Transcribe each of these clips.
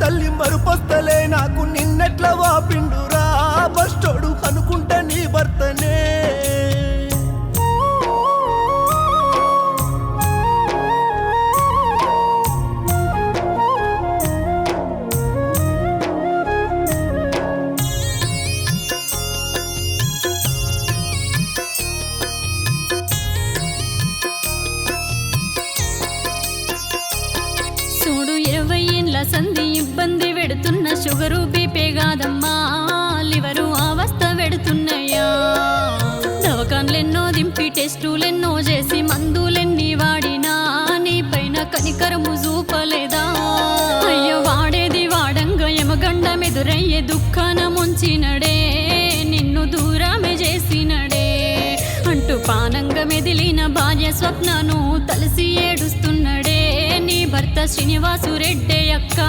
తల్లి మరుపొస్తలే నాకు నిన్నెట్ల వాపిండురా బస్టోడు అనుకుంటా నీ భర్తనే చూడు 20 ఏండ్ల సంధి ఇబ్బంది పెడుతున్న షుగరు బీపే కాదమ్మా లివరు అవస్థ పెడుతున్నాయా దవకాన్లెన్నో దింపి టెస్టులెన్నో చేసి మందులెన్ని వాడినా నీ పైన కనికరము చూపలేదా అయ్యో వాడేది వాడంగా యమగండ మెదురయ్యే దుఃఖాన ముంచినడే నిన్ను దూరమే చేసినడే అంటూ పానంగా మెదిలిన భార్య స్వప్నను తలసి ఏడుస్తున్నడే నీ భర్త శ్రీనివాసు రెడ్డి అక్క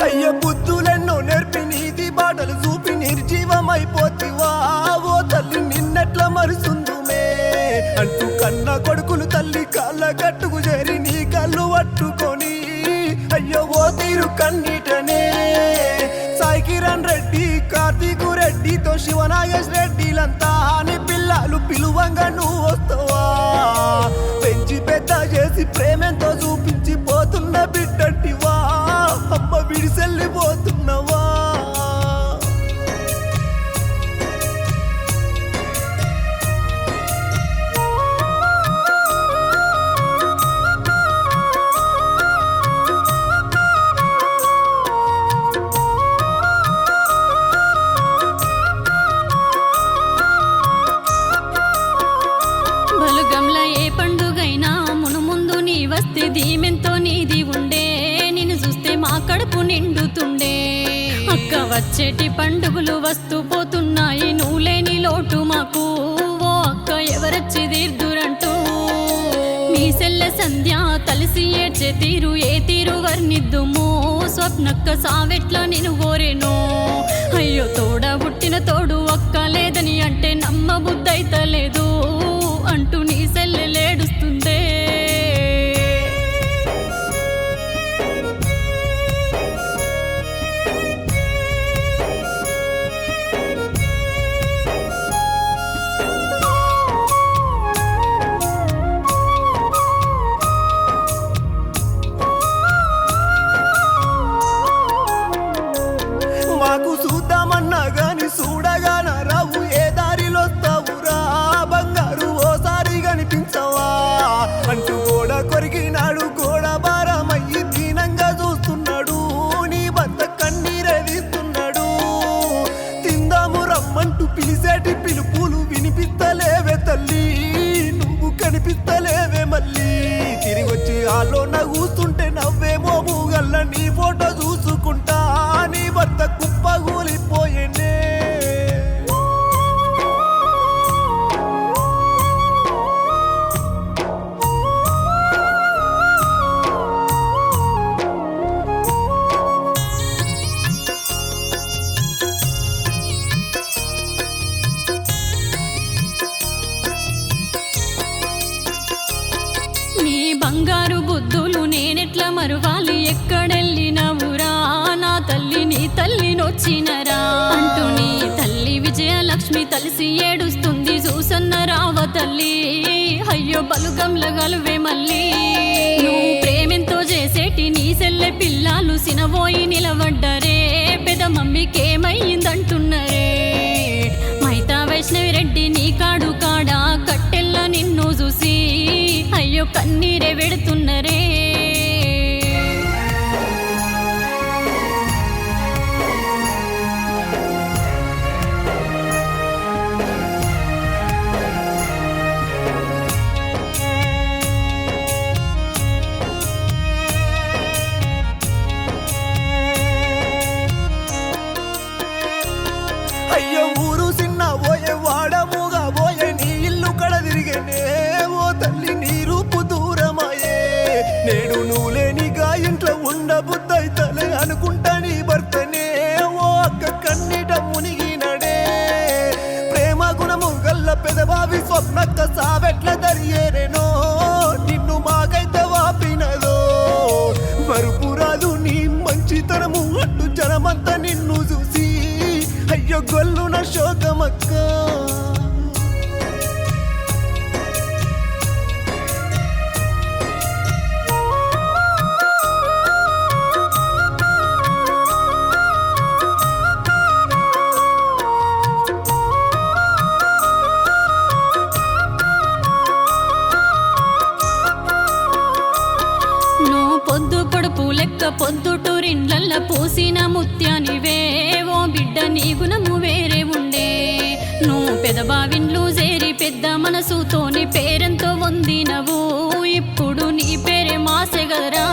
అయ్య బుద్ధులెన్నో నేర్పి నీతి బాటలు చూపి నిర్జీవమైపోతివా ఓ తల్లి నిన్నెట్ల మరుసుందుమే అంటూ కన్న కొడుకులు తల్లి కాళ్ళ గట్టుకు చేరి నీ కళ్ళు పట్టుకొని అయ్యో ఓ తీరు కన్నీటనే సాయి కిరణ్ రెడ్డి కార్తీకు రెడ్డితో శివనాగేష్ రెడ్డిలంతా నీ పిల్లలు పిలువంగా నువ్వు వస్తావా పెంచి పెద్ద చేసి ప్రేమెంతో చూపించి పోతున్న బిడ్డంటివా అమ్మ విడిసెళ్ళిపోతున్నవా బలుగంల ఏ పండుగైనా మునుముందు నీ వస్తే దీమెంతో నీది ఉండే నిన్ను చూస్తే మా కడుపు నిండుతుండే అక్క వచ్చేటి పండుగలు వస్తూ పోతున్నాయి నువ్వు లేని లోటు మాకు ఓ అక్క ఎవరొచ్చి తీర్దురంటూ మీ సెల్ల సంధ్య తలిసి ఏడ్చే తీరు ఏ తీరు వర్ణిద్దుము స్వప్నక్క సావెట్లా నేను కోరేను అయ్యో తోడ పుట్టిన తోడు అక్క లేదని అంటే నమ్మ బుద్ధైతలేదు అంటూ నీ సెల్లెలేడుస్తుందే మాకు చూద్దామన్నా గాని చూడగాన రావు ఏ దారిలో వస్తావురా బంగారు ఓసారి కనిపించవా అంటూ గోడ కొరికినాడు గోడ భారమయ్యి దీనంగా చూస్తున్నాడు నీ భర్త కన్నీరే తీస్తున్నాడు తిందాము రమ్మంటూ పిలిసేటి పిలుపులు వినిపిస్తలేవే తల్లి నువ్వు కనిపిస్తలేవే మళ్ళీ తిరిగొచ్చి ఆలోన కూస్తుంటే నవ్వేమో మూగల్ల నీ ఫోటో చూసుకుంటా నీ భర్త కుప్పగూలిపోయేనే నీ బంగారు బుద్ధులు నేనెట్లా మరువాలి ఎక్కడెళ్ళినవురా నా తల్లి నీ తల్లి నొచ్చినరా అంటూ నీ తల్లి విజయలక్ష్మి తలిసి ఏడుస్తుంది చూసన్న రావ తల్లి అయ్యో బలుగంల గలువే మళ్ళీ నువ్వు ప్రేమెంతో చేసేటి నీ సెల్లె పిల్లలు సినబోయి నిలబడ్డరే పెద మమ్మీకేమయ్యిందంటున్నరే మైతా వైష్ణవి రెడ్డి నీ కాడు కాడా కట్టెల్ల నిన్ను చూసి అయ్యో కన్నీరే వెడుతున్నరే అనుకుంటా నీ భర్తనే ఓ అక్క కన్నీట మునిగినడే ప్రేమ గుణము గల్ల పెదబావి స్వప్నక్క సావెట్ల దరియేరేనో నిన్ను మాకైతే వాపినదో మరుపురాదు నీ మంచితనము అట్టు జనమంతా నిన్ను చూసి అయ్యో గొల్లున శోకమక్క పొద్దు పొడుపు లెక్క పొద్దుటూరిండ్లల్ల పూసిన ముత్యానివే ఓ బిడ్డ నీ గుణము వేరే ఉండే నువ్వు పెదబావిండ్లు చేరి పెద్ద మనసుతోని పేరెంతో వందినవు ఇప్పుడు నీ పేరే మాసెగదరా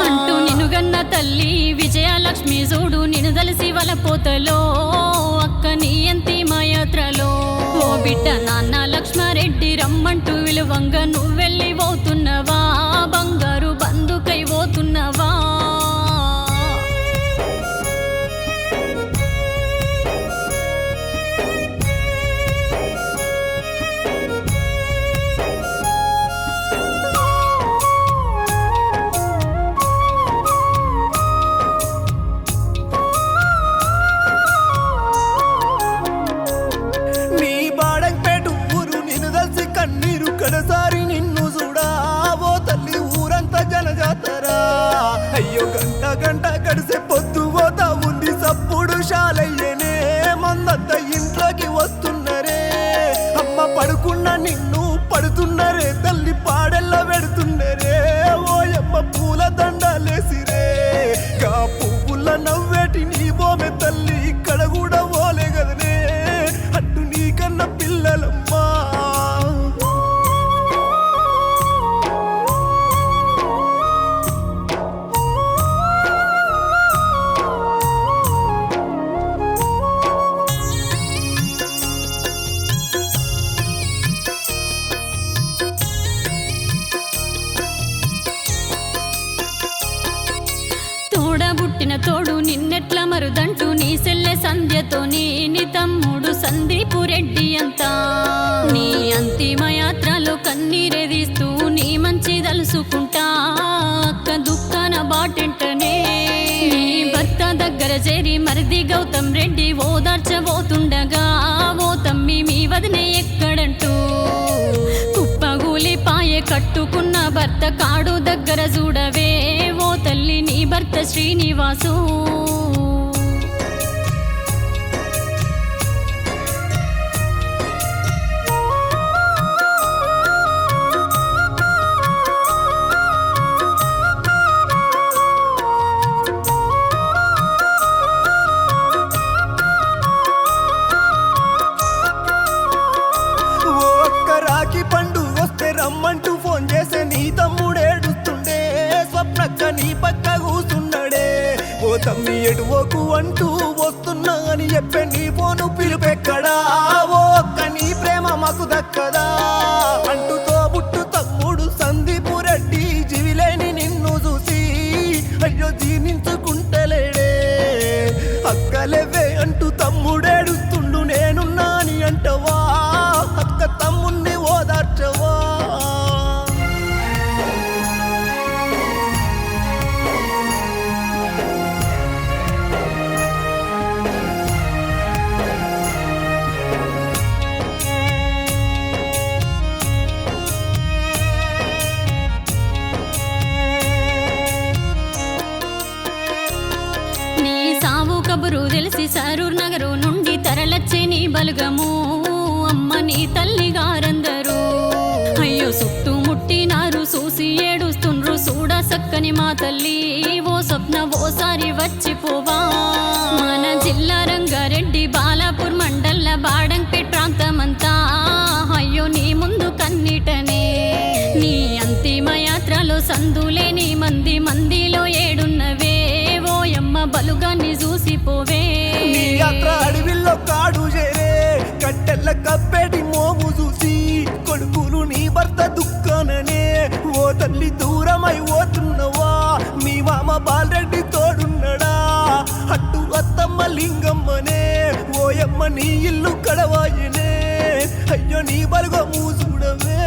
అంటూ నిన్ను గన్న తల్లి విజయలక్ష్మి చూడు నిన్ను దలిసి వలపోతలో అక్క నీ ఎంతి మా యాత్రలో ఓ బిడ్డ నాన్న లక్ష్మారెడ్డి రమ్మంటూ విలువంగా నువ్వెళ్ళి పోతున్నవా బంగారు బందుకై పోతున్నవా నీ బాడంపేట ఊరు నిన్ను దల్సి కన్నీరు కడసారి నిన్ను చూడా ఓ తల్లి ఊరంతా జనజాతరా అయ్యో గంట గంట గడిసే పొద్దు పోతా ఉంది సప్పుడు శాలయ్యనే మందంతా ఇంట్లోకి వస్తున్నరే అమ్మ పడుకున్న నిన్ను పడుతున్నరే తల్లి పాడెల్ల పెడుతున్నరే ఓ అమ్మ పూల దండలేసిరే గా పువ్వుల నవ్వేటి నీ బోమె తల్లి ఇక్కడ కూడా ఓలే గదనే అట్టు నీకన్న పిల్లలమ్మా తోడబుట్టిన తోడు నిన్నెట్ల మరుదంటూ నీ సెల్లె సంధ్యతోని నీ తమ్ముడు సందీపు రెడ్డి అంతా నీ అంతిమ యాత్రలో కన్నీరెదీస్తూ నీ మంచి దలుసుకుంటా అక్క దుఃఖాన బాటెంటనే నీ భర్త దగ్గర చేరి మరిది గౌతమ్ రెడ్డి ఓదార్చబోతుండగా ఓ తమ్మి మీ వదినే ఎక్కడంటూ కుప్పగూలిపాయే కట్టుకున్న భర్త కాడు దగ్గర చూడవే ఓ తల్లి నీ భర్త శ్రీనివాసు రాఖీ పండు వస్తే రమ్మంటూ ఫోన్ చేసే నీ తమ్ముడేడుస్తుండే స్వప్నక్క నీ పక్క కూసున్నాడే ఓ తమ్మి ఎడువకు అంటూ వస్తున్నా అని చెప్పే నీ ఫోను పిలుపెక్కడా ఓ అక్క నీ ప్రేమ మాకు దక్కదా అంటూ తోబుట్టు తమ్ముడు సందీపు రెడ్డి జీవిలేని నిన్ను చూసి అయ్యో జీర్ణించుకుంటలేడే అక్కలేవే అంటూ తమ్ముడేడుస్తుండు నేనున్నా అని అంటవా అక్క తమ్ముణ్ణి ఓదార్చవా నీ సావు కబురు తెలిసి సరూర్ నగరు నుండి తరలచ్చే నీ బలుగము అమ్మ నీ తల్లి గారందరూ అయ్యో చుట్టూ ముట్టినారు చూసి ఏడుస్తుండ్రు చూడ సక్కని మా తల్లి ఓ స్వప్న ఓసారి వచ్చిపోవా మన జిల్లా రంగారెడ్డి బాలాపూర్ మండల బాడంపేట్ ప్రాంతమంతా అయ్యో నీ ముందు కన్నీటనే నీ అంతిమ యాత్రలో సందులేని మందిలో ఏడున్నవే ఓయమ్మ బలుగాన్ని చూసిపోవే నీ యాత్ర అడవిలో కాడు చేరే కట్టెల్ల కప్పేటి మోము చూసి కొడుకులు నీ భర్త దుఃఖాననే ఓ తల్లి దూరమై పోతున్నవా మీ మామ బాలరెడ్డి తోడున్నడా నీ ఇల్లు కడవాయనే అయ్యో నీ బలుగ మూసుడవే